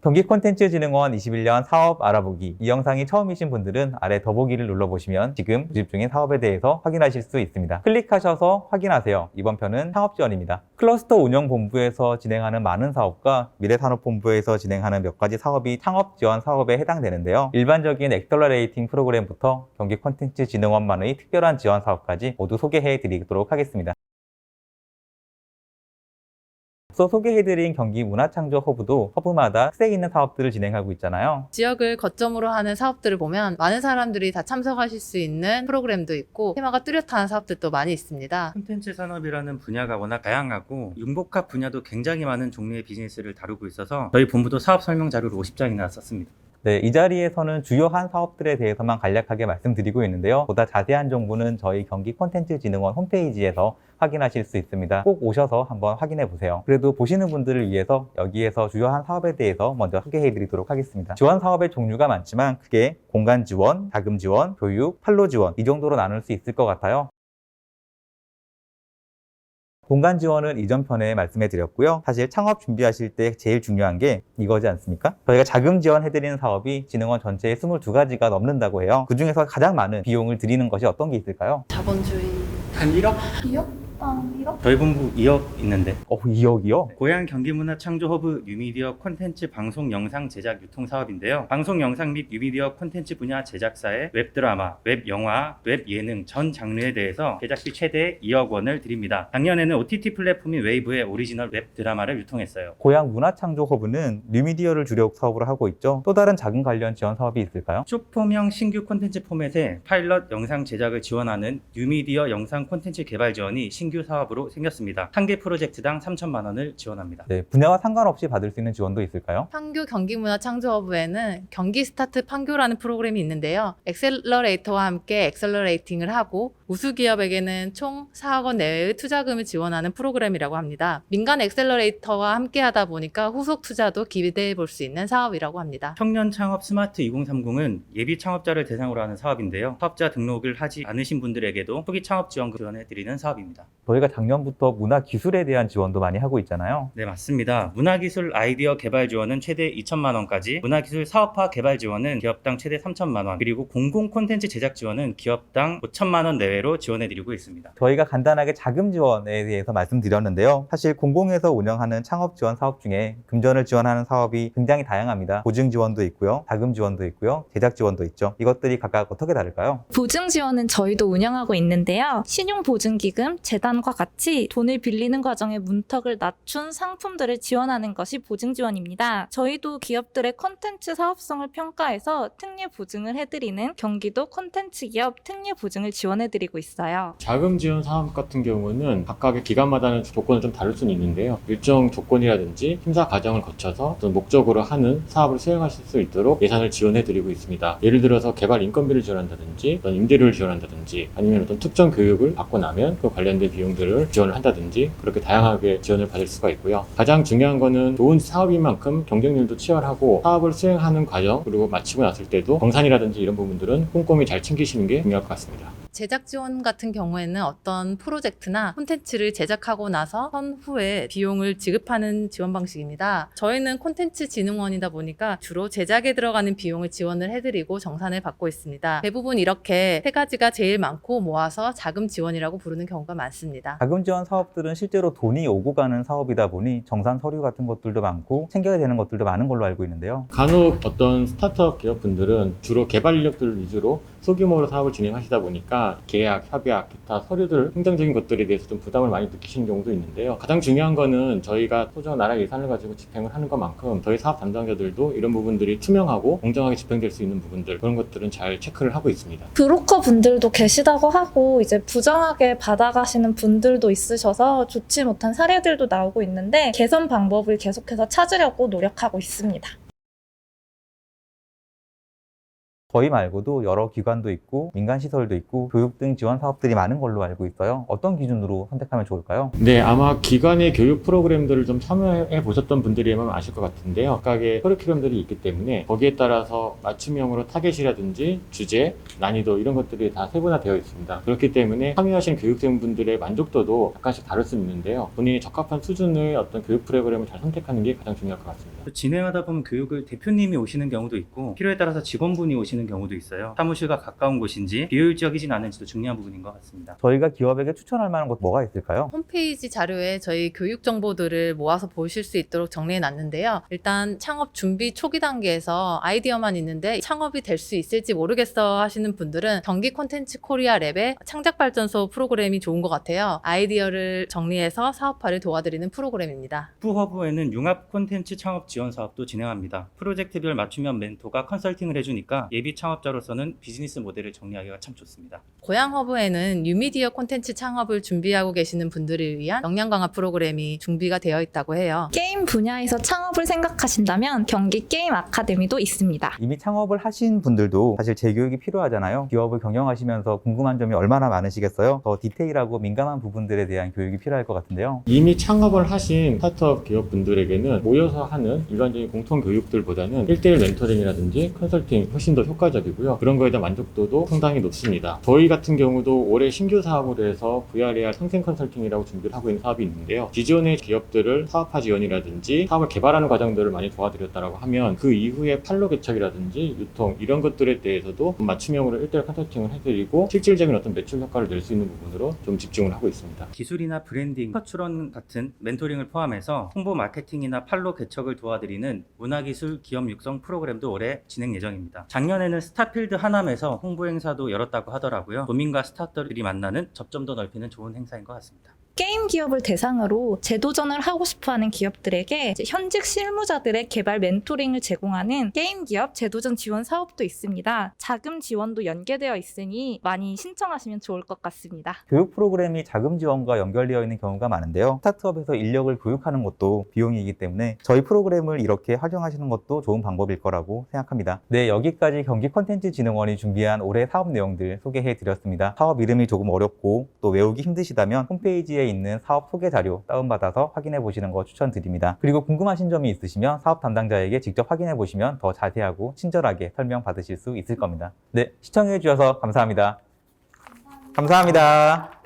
경기콘텐츠진흥원 21년 사업 알아보기. 이 영상이 처음이신 분들은 아래 더보기를 눌러보시면 지금 모집 중인 사업에 대해서 확인하실 수 있습니다. 클릭하셔서 확인하세요. 이번 편은 창업지원입니다. 클러스터 운영본부에서 진행하는 많은 사업과 미래산업본부에서 진행하는 몇 가지 사업이 창업지원 사업에 해당되는데요. 일반적인 액셀러레이팅 프로그램부터 경기콘텐츠진흥원만의 특별한 지원 사업까지 모두 소개해 드리도록 하겠습니다. 앞서 소개해드린 경기 문화창조허브도 허브마다 특색 있는 사업들을 진행하고 있잖아요. 지역을 거점으로 하는 사업들을 보면 많은 사람들이 다 참석하실 수 있는 프로그램도 있고 테마가 뚜렷한 사업들도 많이 있습니다. 콘텐츠 산업이라는 분야가 워낙 다양하고 융복합 분야도 굉장히 많은 종류의 비즈니스를 다루고 있어서 저희 본부도 사업 설명 자료를 50장이나 썼습니다. 네, 이 자리에서는 주요한 사업들에 대해서만 간략하게 말씀드리고 있는데요. 보다 자세한 정보는 저희 경기콘텐츠진흥원 홈페이지에서 확인하실 수 있습니다. 꼭 오셔서 한번 확인해 보세요. 그래도 보시는 분들을 위해서 여기에서 주요한 사업에 대해서 먼저 소개해 드리도록 하겠습니다. 지원 사업의 종류가 많지만 크게 공간 지원, 자금 지원, 교육, 판로 지원 이 정도로 나눌 수 있을 것 같아요. 공간 지원은 이전 편에 말씀해 드렸고요. 사실 창업 준비하실 때 제일 중요한 게 이거지 않습니까? 저희가 자금 지원해드리는 사업이 진흥원 전체에 22가지가 넘는다고 해요. 그 중에서 가장 많은 비용을 드리는 것이 어떤 게 있을까요? 자본주의 한 1억? 2억? 1억? 저희 본부 2억 있는데 2억이요? 고양 경기문화창조허브 뉴미디어 콘텐츠 방송 영상 제작 유통 사업인데요. 방송 영상 및 뉴미디어 콘텐츠 분야 제작사의 웹드라마, 웹영화, 웹예능 전 장르에 대해서 제작비 최대 2억 원을 드립니다. 작년에는 OTT 플랫폼인 웨이브의 오리지널 웹드라마를 유통했어요. 고양 문화창조허브는 뉴미디어를 주력 사업으로 하고 있죠. 또 다른 자금 관련 지원 사업이 있을까요? 쇼폼형 신규 콘텐츠 포맷에 파일럿 영상 제작을 지원하는 뉴미디어 영상 콘텐츠 개발 지원이 신규 사업으로 생겼습니다. 한 개 프로젝트당 3천만 원을 지원합니다. 네, 분야와 상관없이 받을 수 있는 지원도 있을까요? 판교 경기문화창조허브에는 경기스타트 판교라는 프로그램이 있는데요. 엑셀러레이터와 함께 엑셀러레이팅을 하고 우수기업에게는 총 4억 원 내외의 투자금을 지원하는 프로그램이라고 합니다. 민간 엑셀러레이터와 함께 하다 보니까 후속 투자도 기대해 볼 수 있는 사업이라고 합니다. 청년 창업 스마트 2030은 예비 창업자를 대상으로 하는 사업인데요. 사업자 등록을 하지 않으신 분들에게도 초기 창업 지원금 지원해드리는 사업입니다. 저희가 작년부터 문화기술에 대한 지원도 많이 하고 있잖아요. 네, 맞습니다. 문화기술 아이디어 개발 지원은 최대 2천만 원까지, 문화기술 사업화 개발 지원은 기업당 최대 3천만 원, 그리고 공공 콘텐츠 제작 지원은 기업당 5천만 원 내외로 지원해드리고 있습니다. 저희가 간단하게 자금 지원에 대해서 말씀드렸는데요. 사실 공공에서 운영하는 창업 지원 사업 중에 금전을 지원하는 사업이 굉장히 다양합니다. 보증 지원도 있고요. 자금 지원도 있고요. 제작 지원도 있죠. 이것들이 각각 어떻게 다를까요? 보증 지원은 저희도 운영하고 있는데요. 신용보증기금, 재단과 같이 돈을 빌리는 과정에 문턱을 낮춘 상품들을 지원하는 것이 보증 지원입니다. 저희도 기업들의 콘텐츠 사업성을 평가해서 특례 보증을 해드리는 경기도 콘텐츠 기업 특례 보증을 지원해드리고 있어요. 자금 지원 사업 같은 경우는 각각의 기관마다는 조건을 좀 다를 수는 있는데요. 일정 조건이라든지 심사 과정을 거쳐서 어떤 목적으로 하는 사업을 수행하실 수 있도록 예산을 지원해드리고 있습니다. 예를 들어서 개발 인건비를 지원한다든지 어떤 임대료를 지원한다든지 아니면 어떤 특정 교육을 받고 나면 그 관련된 비용들을 지원을 한다든지 그렇게 다양하게 지원을 받을 수가 있고요. 가장 중요한 거는 좋은 사업인 만큼 경쟁률도 치열하고 사업을 수행하는 과정 그리고 마치고 났을 때도 정산이라든지 이런 부분들은 꼼꼼히 잘 챙기시는 게 중요할 것 같습니다. 제작 지원 같은 경우에는 어떤 프로젝트나 콘텐츠를 제작하고 나서 선후에 비용을 지급하는 지원 방식입니다. 저희는 콘텐츠 진흥원이다 보니까 주로 제작에 들어가는 비용을 지원을 해드리고 정산을 받고 있습니다. 대부분 이렇게 세 가지가 제일 많고 모아서 자금 지원이라고 부르는 경우가 많습니다. 자금 지원 사업들은 실제로 돈이 오고 가는 사업이다 보니 정산 서류 같은 것들도 많고 챙겨야 되는 것들도 많은 걸로 알고 있는데요. 간혹 어떤 스타트업 기업분들은 주로 개발 인력들 위주로 소규모로 사업을 진행하시다 보니까 계약, 협약, 기타 서류들 행정적인 것들에 대해서 좀 부담을 많이 느끼시는 경우도 있는데요. 가장 중요한 거는 저희가 소정 나라 예산을 가지고 집행을 하는 것만큼 저희 사업 담당자들도 이런 부분들이 투명하고 공정하게 집행될 수 있는 부분들 그런 것들은 잘 체크를 하고 있습니다. 브로커 분들도 계시다고 하고 이제 부정하게 받아가시는 분들도 있으셔서 좋지 못한 사례들도 나오고 있는데 개선 방법을 계속해서 찾으려고 노력하고 있습니다. 저희 말고도 여러 기관도 있고 민간 시설도 있고 교육 등 지원 사업들이 많은 걸로 알고 있어요. 어떤 기준으로 선택하면 좋을까요? 네, 아마 기관의 교육 프로그램들을 좀 참여해 보셨던 분들이면 아실 것 같은데요. 각각의 커리큘럼들이 있기 때문에 거기에 따라서 맞춤형으로 타겟이라든지 주제, 난이도 이런 것들이 다 세분화되어 있습니다. 그렇기 때문에 참여하신 교육생분들의 만족도도 약간씩 다를 수 있는데요. 본인이 적합한 수준의 어떤 교육 프로그램을 잘 선택하는 게 가장 중요할 것 같습니다. 또 진행하다 보면 교육을 대표님이 오시는 경우도 있고 필요에 따라서 직원분이 오시는 경우도 있어요. 사무실과 가까운 곳인지 비효율적이진 않은지도 중요한 부분인 것 같습니다. 저희가 기업에게 추천할 만한 것 뭐가 있을까요? 홈페이지 자료에 저희 교육 정보들을 모아서 보실 수 있도록 정리해 놨는데요. 일단 창업 준비 초기 단계에서 아이디어만 있는데 창업이 될 수 있을지 모르겠어 하시는 분들은 경기 콘텐츠 코리아 랩의 창작발전소 프로그램이 좋은 것 같아요. 아이디어를 정리해서 사업화를 도와드리는 프로그램입니다. 후허브에는 융합 콘텐츠 창업 지원 사업도 진행합니다. 프로젝트별 맞춤형 멘토가 컨설팅을 해주니까 예비 창업자로서는 비즈니스 모델을 정리하기가 참 좋습니다. 고양허브에는 뉴미디어 콘텐츠 창업을 준비하고 계시는 분들을 위한 역량 강화 프로그램이 준비가 되어 있다고 해요. 게임 분야에서 창업을 생각하신다면 경기 게임 아카데미도 있습니다. 이미 창업을 하신 분들도 사실 재교육이 필요하잖아요. 기업을 경영하시면서 궁금한 점이 얼마나 많으시겠어요? 더 디테일하고 민감한 부분들에 대한 교육이 필요할 것 같은데요. 이미 창업을 하신 스타트업 기업분들에게는 모여서 하는 일반적인 공통 교육들보다는 1대1 멘토링이라든지 컨설팅 훨씬 더 효과적이고요. 그런 거에 대한 만족도도 상당히 높습니다. 저희 같은 경우도 올해 신규 사업으로 해서 VRAR 상생 컨설팅이라고 준비를 하고 있는 사업이 있는데요. 기존의 기업들을 사업화 지원이라든지 사업을 개발하는 과정들을 많이 도와드렸다고 하면 그 이후에 판로 개척이라든지 유통 이런 것들에 대해서도 맞춤형으로 1대1 컨설팅을 해드리고 실질적인 어떤 매출 효과를 낼 수 있는 부분으로 좀 집중을 하고 있습니다. 기술이나 브랜딩, 커출원 같은 멘토링을 포함해서 홍보 마케팅이나 판로 개척을 도와드리는 문화기술 기업 육성 프로그램도 올해 진행 예정입니다. 작년에는 스타필드 하남에서 홍보 행사도 열었다고 하더라고요. 도민과 스타트업들이 만나는 접점도 넓히는 좋은 행사인 것 같습니다. 게임 기업을 대상으로 재도전을 하고 싶어하는 기업들에게 이제 현직 실무자들의 개발 멘토링을 제공하는 게임 기업 재도전 지원 사업도 있습니다. 자금 지원도 연계되어 있으니 많이 신청하시면 좋을 것 같습니다. 교육 프로그램이 자금 지원과 연결되어 있는 경우가 많은데요. 스타트업에서 인력을 교육하는 것도 비용이기 때문에 저희 프로그램을 이렇게 활용하시는 것도 좋은 방법일 거라고 생각합니다. 네, 여기까지 경기콘텐츠진흥원이 준비한 올해 사업 내용들 소개해 드렸습니다. 사업 이름이 조금 어렵고 또 외우기 힘드시다면 홈페이지에 있는 사업 소개 자료 다운받아서 확인해 보시는 거 추천드립니다. 그리고 궁금하신 점이 있으시면 사업 담당자에게 직접 확인해 보시면 더 자세하고 친절하게 설명 받으실 수 있을 겁니다. 네, 시청해 주셔서 감사합니다. 감사합니다.